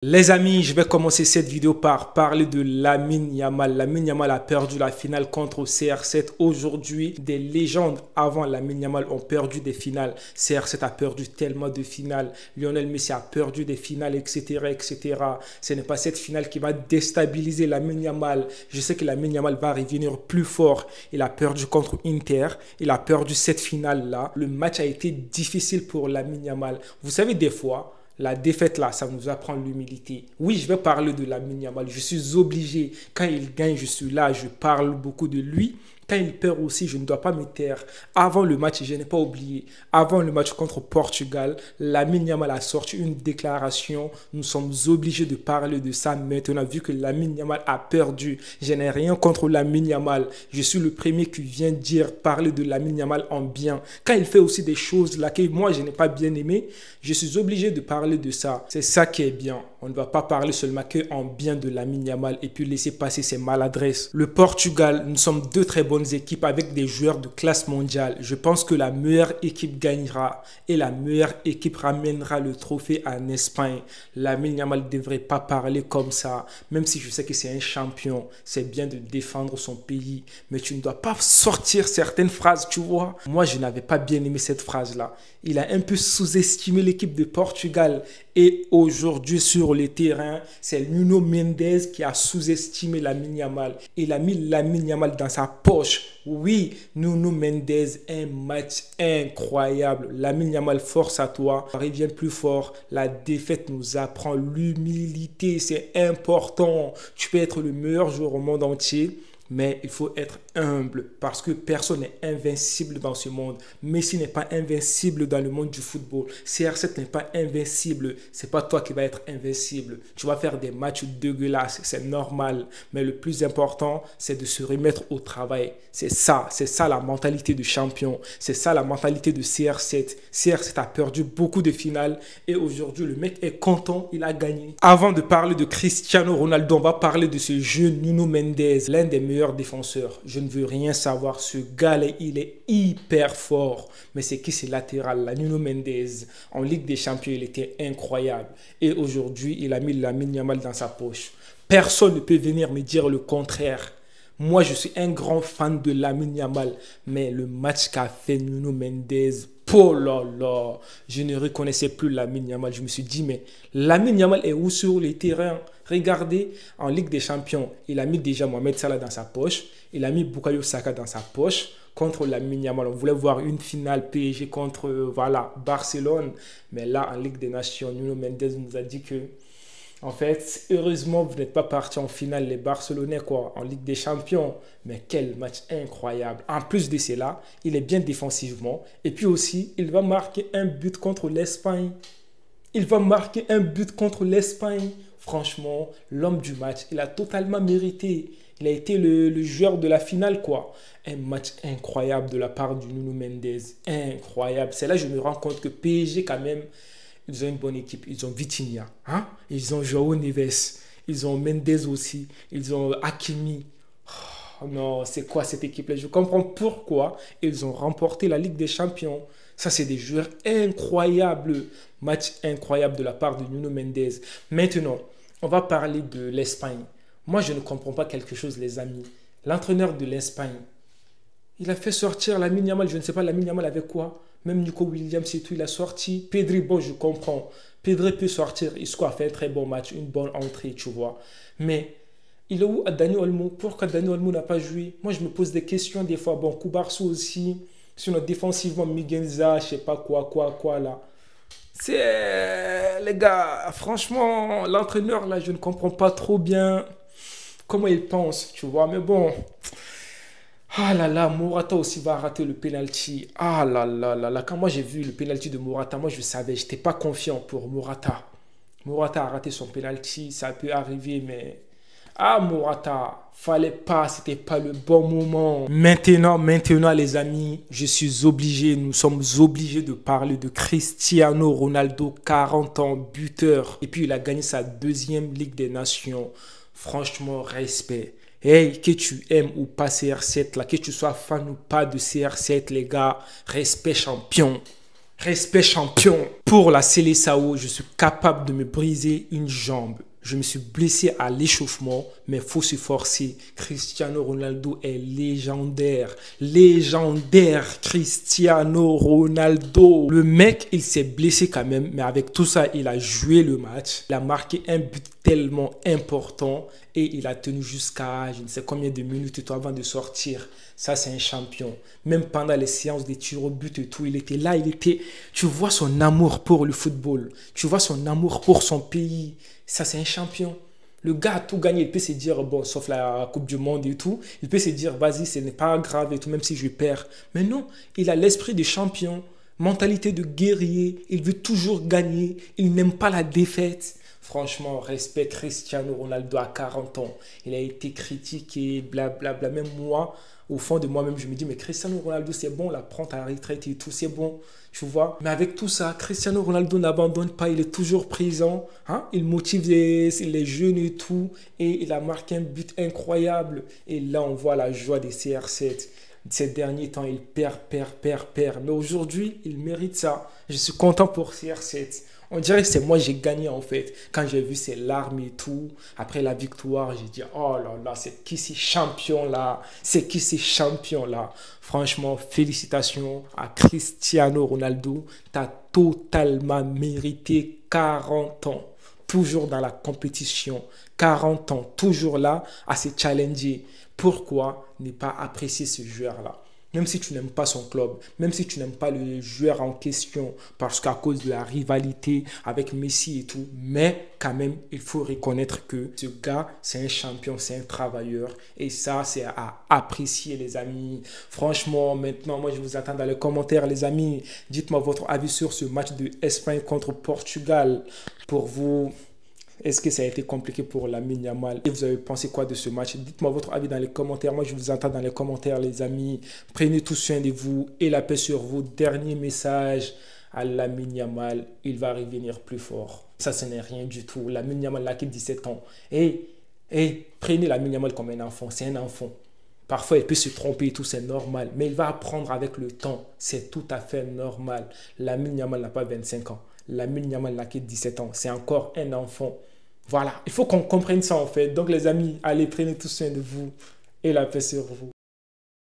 Les amis, je vais commencer cette vidéo par parler de Lamine Yamal. Lamine Yamal a perdu la finale contre CR7. Aujourd'hui, des légendes avant Lamine Yamal ont perdu des finales. CR7 a perdu tellement de finales. Lionel Messi a perdu des finales, etc., etc. Ce n'est pas cette finale qui va déstabiliser Lamine Yamal. Je sais que Lamine Yamal va revenir plus fort. Il a perdu contre Inter. Il a perdu cette finale-là. Le match a été difficile pour Lamine Yamal. Vous savez, des fois, la défaite là, ça nous apprend l'humilité. Oui, je vais parler de Lamine Yamal. Je suis obligé. Quand il gagne, je suis là. Je parle beaucoup de lui. Quand il perd aussi, je ne dois pas me taire. Avant le match, je n'ai pas oublié. Avant le match contre Portugal, Lamine Yamal a sorti une déclaration. Nous sommes obligés de parler de ça maintenant, vu que Lamine Yamal a perdu. Je n'ai rien contre Lamine Yamal. Je suis le premier qui vient parler de Lamine Yamal en bien. Quand il fait aussi des choses là que moi, je n'ai pas bien aimé, je suis obligé de parler de ça. C'est ça qui est bien. On ne va pas parler seulement qu'en bien de Lamine Yamal et puis laisser passer ses maladresses. Le Portugal, nous sommes deux très bonnes équipes avec des joueurs de classe mondiale. Je pense que la meilleure équipe gagnera et la meilleure équipe ramènera le trophée en Espagne. Lamine Yamal ne devrait pas parler comme ça, même si je sais que c'est un champion. C'est bien de défendre son pays, mais tu ne dois pas sortir certaines phrases, tu vois. Moi, je n'avais pas bien aimé cette phrase-là. Il a un peu sous-estimé l'équipe de Portugal et aujourd'hui sur le terrain, c'est Nuno Mendes qui a sous-estimé Lamine Yamal. Il a mis Lamine Yamal dans sa poche. Oui, Nuno Mendes, un match incroyable. Lamine Yamal, force à toi. Reviens plus fort. La défaite nous apprend l'humilité. C'est important. Tu peux être le meilleur joueur au monde entier. Mais il faut être humble parce que personne n'est invincible dans ce monde. Messi n'est pas invincible dans le monde du football. CR7 n'est pas invincible. C'est pas toi qui vas être invincible. Tu vas faire des matchs dégueulasses, c'est normal. Mais le plus important, c'est de se remettre au travail. C'est ça la mentalité de champion. C'est ça la mentalité de CR7. CR7 a perdu beaucoup de finales et aujourd'hui, le mec est content, il a gagné. Avant de parler de Cristiano Ronaldo, on va parler de ce jeune Nuno Mendes, l'un des meilleurs défenseur. Je ne veux rien savoir. Ce gars-là, il est hyper fort. Mais c'est qui ce latéral là? Nuno Mendes. En Ligue des Champions, il était incroyable. Et aujourd'hui, il a mis Lamine Yamal dans sa poche. Personne ne peut venir me dire le contraire. Moi, je suis un grand fan de Lamine Yamal. Mais le match qu'a fait Nuno Mendes, oh là là, je ne reconnaissais plus Lamine Yamal. Je me suis dit, mais Lamine Yamal est où sur les terrains? Regardez, en Ligue des Champions, il a mis déjà Mohamed Salah dans sa poche. Il a mis Bukayo Saka dans sa poche contre Lamine Yamal. On voulait voir une finale PSG contre Barcelone. Mais là, en Ligue des Nations, Nuno Mendes nous a dit que, en fait, heureusement, vous n'êtes pas partis en finale, les Barcelonais, quoi, en Ligue des Champions. Mais quel match incroyable. En plus de cela, il est bien défensivement. Et puis aussi, il va marquer un but contre l'Espagne. Il va marquer un but contre l'Espagne. Franchement, l'homme du match, il a totalement mérité. Il a été le joueur de la finale, quoi. Un match incroyable de la part du Nuno Mendes. Incroyable. C'est là que je me rends compte que PSG, quand même, ils ont une bonne équipe. Ils ont Vitinha, hein? Ils ont João Neves. Ils ont Mendes aussi. Ils ont Hakimi. Oh non, c'est quoi cette équipe-là? Je comprends pourquoi ils ont remporté la Ligue des Champions. Ça, c'est des joueurs incroyables. Match incroyable de la part de Nuno Mendes. Maintenant, on va parler de l'Espagne. Moi, je ne comprends pas quelque chose, les amis. L'entraîneur de l'Espagne, il a fait sortir Lamine Yamal. Je ne sais pas, Lamine Yamal avec quoi? Même Nico Williams et tout, il a sorti. Pedri, bon, je comprends. Pedri peut sortir. Isco a fait un très bon match, une bonne entrée, tu vois. Mais il est où Dani Olmo? Pourquoi Dani Olmo n'a pas joué? Moi, je me pose des questions des fois. Bon, Kubarsu aussi. Sinon, défensivement, Miguenza, je sais pas quoi, là. C'est, les gars, franchement, l'entraîneur, là, je ne comprends pas trop bien comment il pense, tu vois. Mais bon, ah là là, Morata aussi va rater le penalty. Ah là là là là, quand moi j'ai vu le penalty de Morata, moi je savais, je n'étais pas confiant pour Morata. Morata a raté son penalty, ça peut arriver, mais... Ah, Morata, fallait pas, c'était pas le bon moment. Maintenant, les amis, je suis obligé, nous sommes obligés de parler de Cristiano Ronaldo, 40 ans, buteur. Et puis, il a gagné sa deuxième Ligue des Nations. Franchement, respect. Hey, que tu aimes ou pas CR7, là, que tu sois fan ou pas de CR7, les gars, respect champion. Respect champion. Pour la Seleção, je suis capable de me briser une jambe. Je me suis blessé à l'échauffement, mais il faut se forcer. Cristiano Ronaldo est légendaire. Légendaire, Cristiano Ronaldo. Le mec, il s'est blessé quand même, mais avec tout ça, il a joué le match. Il a marqué un but tellement important et il a tenu jusqu'à je ne sais combien de minutes et tout avant de sortir. Ça, c'est un champion. Même pendant les séances de tirs au but et tout, il était là, tu vois son amour pour le football. Tu vois son amour pour son pays. Ça, c'est un champion. Le gars a tout gagné. Il peut se dire, bon, sauf la Coupe du Monde et tout, il peut se dire, vas-y, ce n'est pas grave et tout, même si je perds. Mais non, il a l'esprit de champion, mentalité de guerrier. Il veut toujours gagner. Il n'aime pas la défaite. Franchement, respect Cristiano Ronaldo à 40 ans. Il a été critiqué, blablabla. Même moi, au fond de moi-même, je me dis, mais Cristiano Ronaldo, c'est bon, là, prends ta retraite et tout, c'est bon, tu vois. Mais avec tout ça, Cristiano Ronaldo n'abandonne pas, il est toujours présent, hein? Il motive les jeunes et tout, et il a marqué un but incroyable. Et là, on voit la joie des CR7. Ces derniers temps, il perd. Mais aujourd'hui, il mérite ça. Je suis content pour CR7. On dirait que c'est moi j'ai gagné en fait. Quand j'ai vu ses larmes et tout, après la victoire, j'ai dit oh là là, c'est qui ces champions là? C'est qui ces champions là? Franchement, félicitations à Cristiano Ronaldo. Tu as totalement mérité 40 ans. Toujours dans la compétition, 40 ans, toujours là à se challenger. Pourquoi ne pas apprécier ce joueur-là? Même si tu n'aimes pas son club, même si tu n'aimes pas le joueur en question, parce qu'à cause de la rivalité avec Messi et tout, mais quand même, il faut reconnaître que ce gars, c'est un champion, c'est un travailleur, et ça, c'est à apprécier, les amis. Franchement, maintenant, moi, je vous attends dans les commentaires, les amis. Dites-moi votre avis sur ce match de Espagne contre Portugal. Pour vous, est-ce que ça a été compliqué pour Lamine Yamal? Et vous avez pensé quoi de ce match? Dites-moi votre avis dans les commentaires. Moi, je vous attends dans les commentaires, les amis. Prenez tout soin de vous et la paix sur vous. Dernier message à Lamine Yamal. Il va revenir plus fort. Ça, ce n'est rien du tout. Lamine Yamal n'a que 17 ans. Et prenez Lamine Yamal comme un enfant. C'est un enfant. Parfois, il peut se tromper et tout, c'est normal. Mais il va apprendre avec le temps. C'est tout à fait normal. Lamine Yamal n'a pas 25 ans. Lamine Yamal n'a que 17 ans. C'est encore un enfant. Voilà, il faut qu'on comprenne ça en fait. Donc les amis, allez, prenez tout soin de vous et la paix sur vous.